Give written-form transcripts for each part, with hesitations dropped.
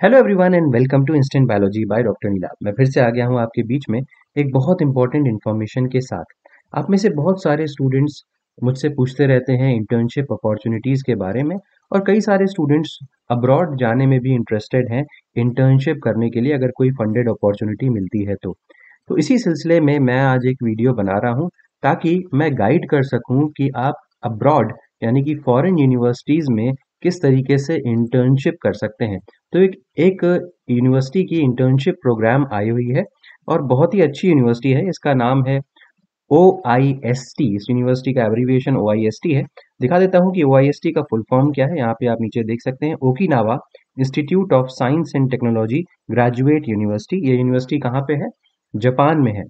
Hello everyone and welcome to instant biology by doctor Neela. मैं फिर से आ गया हूँ आपके बीच में एक बहुत इंपॉर्टेंट इन्फॉर्मेशन के साथ। आप में से बहुत सारे स्टूडेंट्स मुझसे पूछते रहते हैं इंटर्नशिप अपॉर्चुनिटीज़ के बारे में, और कई सारे स्टूडेंट्स अब्रॉड जाने में भी इंटरेस्टेड हैं इंटर्नशिप करने के लिए, अगर कोई फंडेड अपॉर्चुनिटी मिलती है तो इसी सिलसिले में मैं आज एक वीडियो बना रहा हूँ ताकि मैं गाइड कर सकूँ कि आप अब्रॉड यानी कि फॉरेन यूनिवर्सिटीज़ में किस तरीके से इंटर्नशिप कर सकते हैं। तो एक एक यूनिवर्सिटी की इंटर्नशिप प्रोग्राम आई हुई है और बहुत ही अच्छी यूनिवर्सिटी है। इसका नाम है ओ आई एस टी। इस यूनिवर्सिटी का abbreviation O I S T है। दिखा देता हूँ कि ओ आई एस टी का फुल फॉर्म क्या है। यहाँ पे आप नीचे देख सकते हैं, Okinawa Institute of Science and Technology Graduate University. ये यूनिवर्सिटी कहाँ पे है? जापान में है।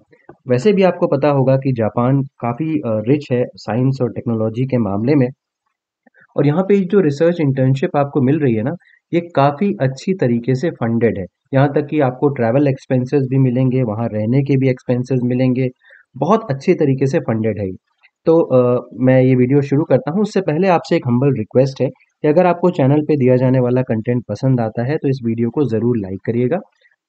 वैसे भी आपको पता होगा कि जापान काफ़ी रिच है साइंस और टेक्नोलॉजी के मामले में, और यहाँ पे जो रिसर्च इंटर्नशिप आपको मिल रही है ना, ये काफ़ी अच्छी तरीके से फंडेड है। यहाँ तक कि आपको ट्रैवल एक्सपेंसेस भी मिलेंगे, वहाँ रहने के भी एक्सपेंसेस मिलेंगे। बहुत अच्छे तरीके से फंडेड है ये। तो मैं ये वीडियो शुरू करता हूँ उससे पहले आपसे एक हम्बल रिक्वेस्ट है कि अगर आपको चैनल पे दिया जाने वाला कंटेंट पसंद आता है तो इस वीडियो को ज़रूर लाइक करिएगा,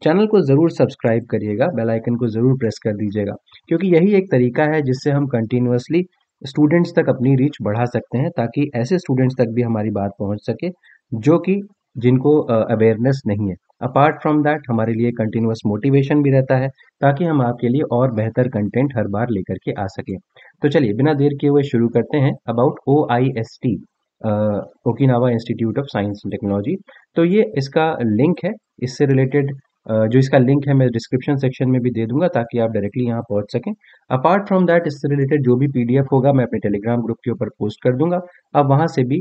चैनल को ज़रूर सब्सक्राइब करिएगा, बेल आइकन को ज़रूर प्रेस कर दीजिएगा, क्योंकि यही एक तरीका है जिससे हम कंटिन्यूअसली स्टूडेंट्स तक अपनी रीच बढ़ा सकते हैं, ताकि ऐसे स्टूडेंट्स तक भी हमारी बात पहुंच सके जो कि जिनको अवेयरनेस नहीं है। अपार्ट फ्रॉम दैट हमारे लिए कंटिन्यूअस मोटिवेशन भी रहता है, ताकि हम आपके लिए और बेहतर कंटेंट हर बार लेकर के आ सकें। तो चलिए बिना देर किए हुए शुरू करते हैं about O I S T, Okinawa Institute of Science and Technology. तो ये इसका लिंक है। इससे रिलेटेड जो इसका लिंक है मैं डिस्क्रिप्शन सेक्शन में भी दे दूंगा, ताकि आप डायरेक्टली यहाँ पहुँच सकें। अपार्ट फ्रॉम दैट इससे रिलेटेड जो भी पीडीएफ होगा मैं अपने टेलीग्राम ग्रुप के ऊपर पोस्ट कर दूंगा। आप वहाँ से भी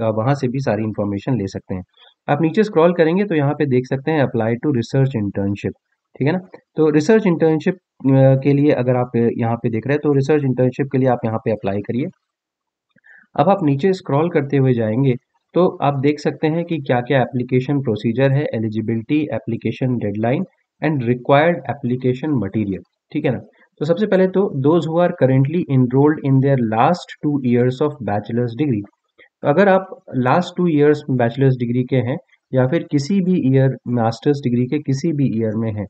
वहाँ से भी सारी इन्फॉर्मेशन ले सकते हैं। आप नीचे स्क्रॉल करेंगे तो यहाँ पे देख सकते हैं अप्लाई टू रिसर्च इंटर्नशिप। ठीक है ना? तो रिसर्च इंटर्नशिप के लिए अगर आप यहाँ पे देख रहे हैं तो रिसर्च इंटर्नशिप के लिए आप यहाँ पे अप्लाई करिए। अब आप नीचे स्क्रॉल करते हुए जाएंगे तो आप देख सकते हैं कि क्या क्या एप्लीकेशन प्रोसीजर है, eligibility, application deadline and required application material. ठीक है ना? तो सबसे पहले तो those who are currently enrolled in their last 2 years of bachelor's degree. तो अगर आप लास्ट 2 इयर्स बैचलर्स डिग्री के हैं, या फिर किसी भी ईयर मास्टर्स डिग्री के किसी भी ईयर में हैं,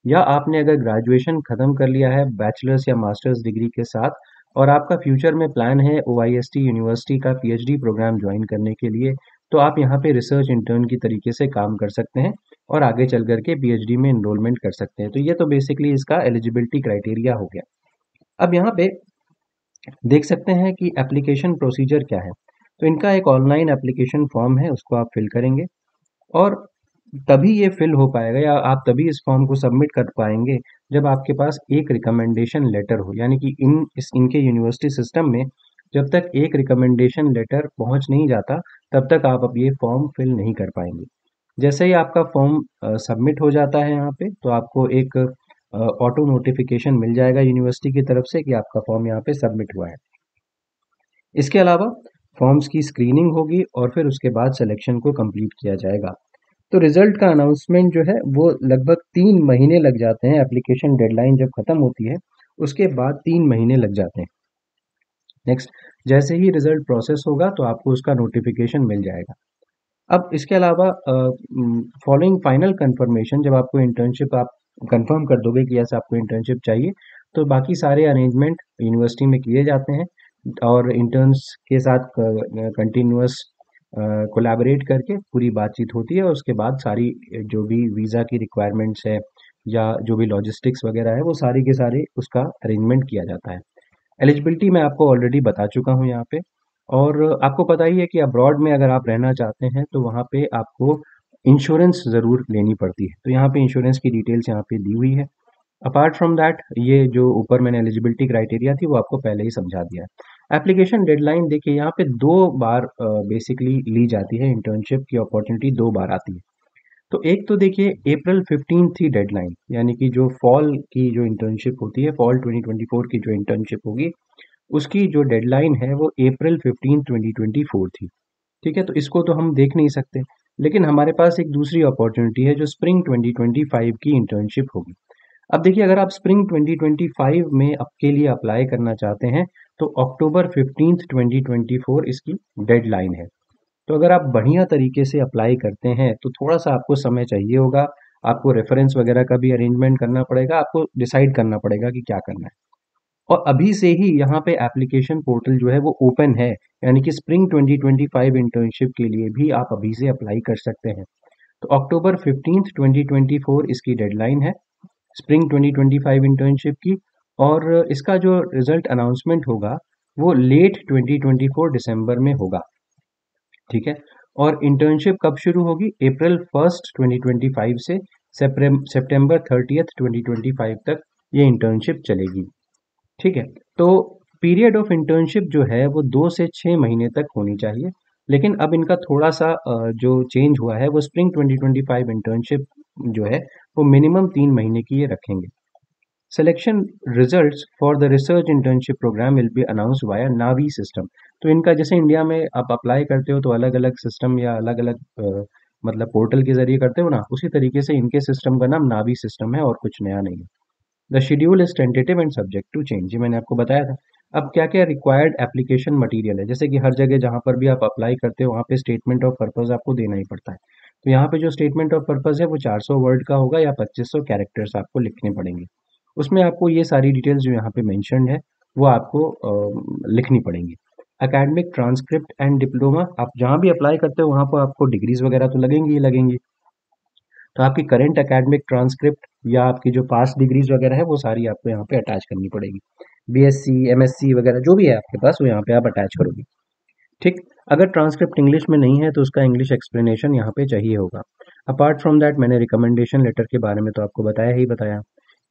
या आपने अगर ग्रेजुएशन खत्म कर लिया है बैचलर्स या मास्टर्स डिग्री के साथ, और आपका फ्यूचर में प्लान है ओआईएसटी यूनिवर्सिटी का पीएचडी प्रोग्राम ज्वाइन करने के लिए, तो आप यहाँ पे रिसर्च इंटर्न की तरीके से काम कर सकते हैं और आगे चल करके पीएचडी में एनरोलमेंट कर सकते हैं। तो ये तो बेसिकली इसका एलिजिबिलिटी क्राइटेरिया हो गया। अब यहाँ पे देख सकते हैं कि एप्लीकेशन प्रोसीजर क्या है। तो इनका एक ऑनलाइन एप्लीकेशन फॉर्म है, उसको आप फिल करेंगे, और तभी ये फिल हो पाएगा या आप तभी इस फॉर्म को सबमिट कर पाएंगे जब आपके पास एक रिकमेंडेशन लेटर हो। यानी कि इनके यूनिवर्सिटी सिस्टम में जब तक एक रिकमेंडेशन लेटर पहुंच नहीं जाता, तब तक आप अब ये फॉर्म फिल नहीं कर पाएंगे। जैसे ही आपका फॉर्म सबमिट हो जाता है यहाँ पे, तो आपको एक ऑटो नोटिफिकेशन मिल जाएगा यूनिवर्सिटी की तरफ से कि आपका फॉर्म यहाँ पे सबमिट हुआ है। इसके अलावा फॉर्म्स की स्क्रीनिंग होगी और फिर उसके बाद सिलेक्शन को कंप्लीट किया जाएगा। तो रिजल्ट का अनाउंसमेंट जो है वो लगभग 3 महीने लग जाते हैं। एप्लीकेशन डेडलाइन जब खत्म होती है उसके बाद 3 महीने लग जाते हैं। नेक्स्ट, जैसे ही रिजल्ट प्रोसेस होगा तो आपको उसका नोटिफिकेशन मिल जाएगा। अब इसके अलावा फॉलोइंग फाइनल कंफर्मेशन, जब आपको इंटर्नशिप आप कंफर्म कर दोगे कि ऐसा आपको इंटर्नशिप चाहिए, तो बाकी सारे अरेंजमेंट यूनिवर्सिटी में किए जाते हैं, और इंटर्न्स के साथ कंटिन्यूअस कोलैबोरेट करके पूरी बातचीत होती है। और उसके बाद सारी जो भी वीज़ा की रिक्वायरमेंट्स है या जो भी लॉजिस्टिक्स वगैरह है, वो सारी के सारे उसका अरेंजमेंट किया जाता है। एलिजिबिलिटी मैं आपको ऑलरेडी बता चुका हूँ यहाँ पे। और आपको पता ही है कि अब्रॉड में अगर आप रहना चाहते हैं तो वहाँ पे आपको इंश्योरेंस ज़रूर लेनी पड़ती है। तो यहाँ पे इंश्योरेंस की डिटेल्स यहाँ पे दी हुई है। अपार्ट फ्रॉम दैट ये जो ऊपर मैंने एलिजिबिलिटी क्राइटेरिया थी वो आपको पहले ही समझा दिया है। एप्लीकेशन डेडलाइन देखिए, यहाँ पे 2 बार बेसिकली ली जाती है। इंटर्नशिप की अपॉर्चुनिटी 2 बार आती है। तो एक तो देखिए April 15 थी डेडलाइन, यानी कि जो फॉल की जो इंटर्नशिप होती है, फॉल 2024 की जो इंटर्नशिप होगी, उसकी जो डेडलाइन है वो April 15 2024 थी। ठीक है? तो इसको तो हम देख नहीं सकते, लेकिन हमारे पास एक दूसरी अपॉर्चुनिटी है जो स्प्रिंग 2025 की इंटर्नशिप होगी। अब देखिए, अगर आप स्प्रिंग 2025 में आपके लिए अप्लाई करना चाहते हैं तो October 15 2024 इसकी डेडलाइन है। तो अगर आप बढ़िया तरीके से अप्लाई करते हैं तो थोड़ा सा आपको समय चाहिए होगा, आपको रेफरेंस वगैरह का भी अरेंजमेंट करना पड़ेगा, आपको डिसाइड करना पड़ेगा कि क्या करना है। और अभी से ही यहाँ पे एप्लीकेशन पोर्टल जो है वो ओपन है, यानी कि स्प्रिंग 2025 इंटर्नशिप के लिए भी आप अभी से अप्लाई कर सकते हैं। तो अक्टूबर 15 2024 इसकी डेडलाइन है स्प्रिंग 2025 इंटर्नशिप की। और इसका जो रिजल्ट अनाउंसमेंट होगा वो लेट 2024 दिसंबर में होगा। ठीक है। और इंटर्नशिप कब शुरू होगी? April 1 2025 से September 30 2025 तक ये इंटर्नशिप चलेगी। ठीक है। तो पीरियड ऑफ इंटर्नशिप जो है वो 2 से 6 महीने तक होनी चाहिए, लेकिन अब इनका थोड़ा सा जो चेंज हुआ है वो स्प्रिंग 2025 इंटर्नशिप जो है वो मिनिमम 3 महीने की ये रखेंगे। Selection results for the research internship program will be announced via navi system. तो इनका जैसे इंडिया में आप अप्लाई करते हो तो अलग अलग सिस्टम या अलग अलग मतलब पोर्टल के जरिए करते हो ना, उसी तरीके से इनके सिस्टम का नाम नावी सिस्टम है और कुछ नया नहीं है। The schedule is tentative and subject to change, ये मैंने आपको बताया था। अब क्या क्या रिक्वायर्ड एप्लीकेशन मटेरियल है, जैसे कि हर जगह जहाँ पर भी आप अप्लाई करते हो वहाँ पे स्टेटमेंट ऑफ पर्पज आपको देना ही पड़ता है। तो यहाँ पे जो स्टेटमेंट ऑफ पर्पज है वो 400 वर्ड का होगा या 2500 कैरेक्टर्स आपको लिखने पड़ेंगे। उसमें आपको ये सारी डिटेल्स जो यहाँ पे मेंशन्ड है वो आपको लिखनी पड़ेंगी। एकेडमिक ट्रांसक्रिप्ट एंड डिप्लोमा, आप जहाँ भी अप्लाई करते हो वहाँ पर आपको डिग्रीज वगैरह तो लगेंगी ही लगेंगी। तो आपकी करंट एकेडमिक ट्रांसक्रिप्ट या आपकी जो पास डिग्रीज वगैरह है वो सारी आपको यहाँ पे अटैच करनी पड़ेगी। बीएससी एमएससी वगैरह जो भी है आपके पास वो यहाँ पे आप अटैच करोगे। ठीक। अगर ट्रांसक्रिप्ट इंग्लिश में नहीं है तो उसका इंग्लिश एक्सप्लेनेशन यहाँ पे चाहिए होगा। अपार्ट फ्रॉम दैट मैंने रिकमेंडेशन लेटर के बारे में तो आपको बताया ही बताया।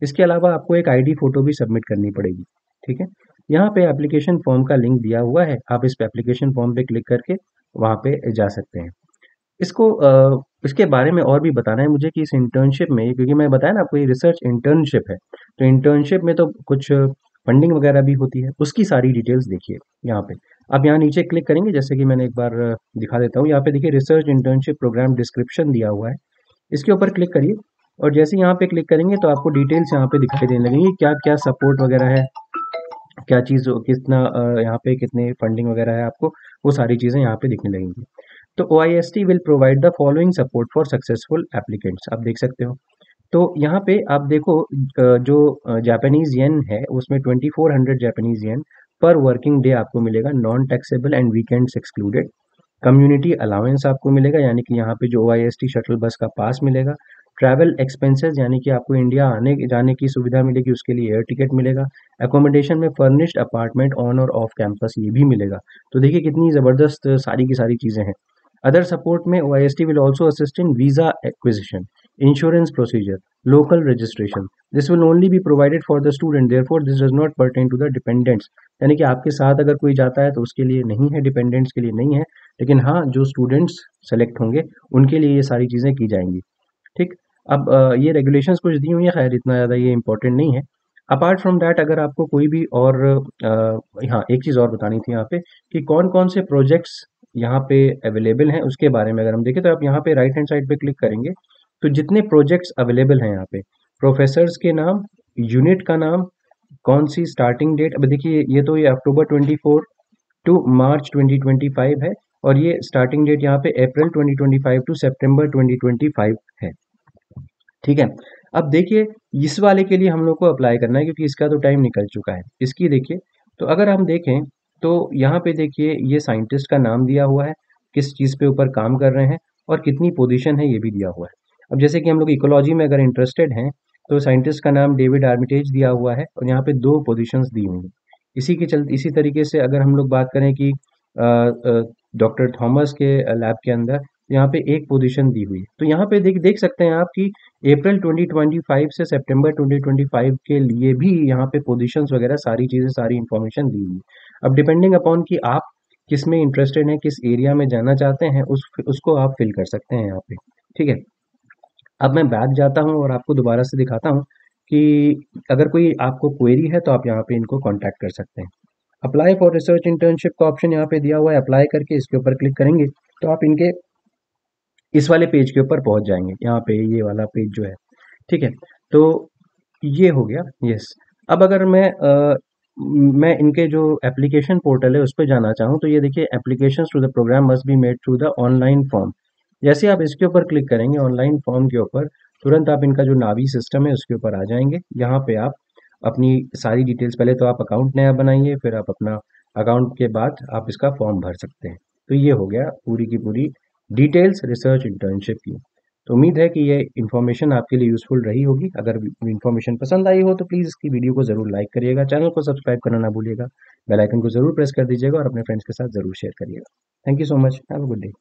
इसके अलावा आपको एक आईडी फोटो भी सबमिट करनी पड़ेगी। ठीक है। यहाँ पे एप्लीकेशन फॉर्म का लिंक दिया हुआ है, आप इस एप्लीकेशन फॉर्म पे क्लिक करके वहाँ पे जा सकते हैं। इसके बारे में और भी बताना है मुझे कि इस इंटर्नशिप में, क्योंकि मैं बताया ना आपको ये रिसर्च इंटर्नशिप है, तो इंटर्नशिप में तो कुछ फंडिंग वगैरह भी होती है, उसकी सारी डिटेल्स देखिए यहाँ पे। आप यहाँ नीचे क्लिक करेंगे, जैसे कि मैंने एक बार दिखा देता हूँ, यहाँ पे देखिए रिसर्च इंटर्नशिप प्रोग्राम डिस्क्रिप्शन दिया हुआ है, इसके ऊपर क्लिक करिए। और जैसे यहाँ पे क्लिक करेंगे तो आपको डिटेल्स यहाँ पे दिखाई देने लगेंगी, क्या क्या सपोर्ट वगैरह है, क्या चीज़ कितना यहाँ पे कितने फंडिंग वगैरह है आपको, वो सारी चीज़ें यहाँ पे दिखने लगेंगी। तो OIST will provide the following support for successful applicants, आप देख सकते हो। तो यहाँ पे आप देखो जो जापानीज येन है उसमें 2400 जापानीज येन पर वर्किंग डे आपको मिलेगा, non taxable and weekends excluded. Community allowance आपको मिलेगा, यानी कि यहाँ पे जो OIST शटल बस का पास मिलेगा। ट्रैवल एक्सपेंसेस, यानी कि आपको इंडिया आने जाने की सुविधा मिलेगी, उसके लिए एयर टिकट मिलेगा। एकोमोडेशन में फर्निश्ड अपार्टमेंट ऑन और ऑफ कैंपस ये भी मिलेगा। तो देखिए कितनी ज़बरदस्त सारी की सारी चीज़ें हैं। अदर सपोर्ट में OIST will also assist in visa acquisition, insurance procedure, local registration. This will only be provided for the student. Therefore, this does not pertain to the dependents. यानी कि आपके साथ अगर कोई जाता है तो उसके लिए नहीं है, डिपेंडेंट्स के लिए नहीं है। लेकिन हाँ, जो स्टूडेंट्स सेलेक्ट होंगे उनके लिए ये सारी चीज़ें की जाएंगी। ठीक। अब ये रेगुलेशंस कुछ दी हुई है, खैर इतना ज़्यादा ये इंपॉर्टेंट नहीं है। अपार्ट फ्रॉम दैट अगर आपको कोई भी और हाँ एक चीज़ और बतानी थी यहाँ पे कि कौन कौन से प्रोजेक्ट्स यहाँ पे अवेलेबल हैं उसके बारे में अगर हम देखें तो आप यहाँ पे राइट हैंड साइड पे क्लिक करेंगे तो जितने प्रोजेक्ट्स अवेलेबल हैं यहाँ पे, प्रोफेसर्स के नाम, यूनिट का नाम, कौन सी स्टार्टिंग डेट, अब देखिए ये तो ये October 24 टू March 2025 है, और ये स्टार्टिंग डेट यहाँ पे April 2025 टू September 2025 है। ठीक है। अब देखिए इस वाले के लिए हम लोग को अप्लाई करना है क्योंकि इसका तो टाइम निकल चुका है। इसकी देखिए, तो अगर हम देखें तो यहाँ पे देखिए ये साइंटिस्ट का नाम दिया हुआ है, किस चीज़ पे ऊपर काम कर रहे हैं और कितनी पोजीशन है ये भी दिया हुआ है। अब जैसे कि हम लोग इकोलॉजी में अगर इंटरेस्टेड हैं तो साइंटिस्ट का नाम डेविड आर्मिटेज दिया हुआ है और यहाँ पे 2 पोजीशंस दी हुई हैं। इसी तरीके से अगर हम लोग बात करें कि डॉक्टर थॉमस के लैब के अंदर यहाँ पे एक पोजीशन दी हुई है, तो यहाँ पे देख देख सकते हैं आप कि अप्रैल 2025 से सितंबर 2025 के लिए भी यहाँ पे पोजीशंस वगैरह सारी चीज़ें सारी इन्फॉर्मेशन दी हुई है। अब डिपेंडिंग अपॉन कि आप किस में इंटरेस्टेड हैं, किस एरिया में जाना चाहते हैं, उसको आप फिल कर सकते हैं यहाँ पे। ठीक है। अब मैं बैक जाता हूँ और आपको दोबारा से दिखाता हूँ कि अगर कोई आपको क्वेरी है तो आप यहाँ पे इनको कॉन्टैक्ट कर सकते हैं। अप्लाई फॉर रिसर्च इंटर्नशिप का ऑप्शन यहाँ पे दिया हुआ है, अप्लाई करके इसके ऊपर क्लिक करेंगे तो आप इनके इस वाले पेज के ऊपर पहुंच जाएंगे, यहाँ पे ये वाला पेज जो है। ठीक है। तो ये हो गया। यस। अब अगर मैं मैं इनके जो एप्लीकेशन पोर्टल है उस पे जाना चाहूँ तो ये देखिए applications to the program must be made through the online form. जैसे आप इसके ऊपर क्लिक करेंगे ऑनलाइन फॉर्म के ऊपर, तुरंत आप इनका जो नावी सिस्टम है उसके ऊपर आ जाएंगे। यहाँ पे आप अपनी सारी डिटेल्स, पहले तो आप अकाउंट नया बनाइए, फिर आप अपना अकाउंट के बाद आप इसका फॉर्म भर सकते हैं। तो ये हो गया पूरी की पूरी डिटेल्स रिसर्च इंटर्नशिप की। तो उम्मीद है कि ये इन्फॉर्मेशन आपके लिए यूज़फुल रही होगी। अगर इन्फॉर्मेशन पसंद आई हो तो प्लीज़ इसकी वीडियो को ज़रूर लाइक करिएगा, चैनल को सब्सक्राइब करना ना भूलिएगा, बेल आइकन को ज़रूर प्रेस कर दीजिएगा और अपने फ्रेंड्स के साथ ज़रूर शेयर करिएगा। Thank you so much, have a good day.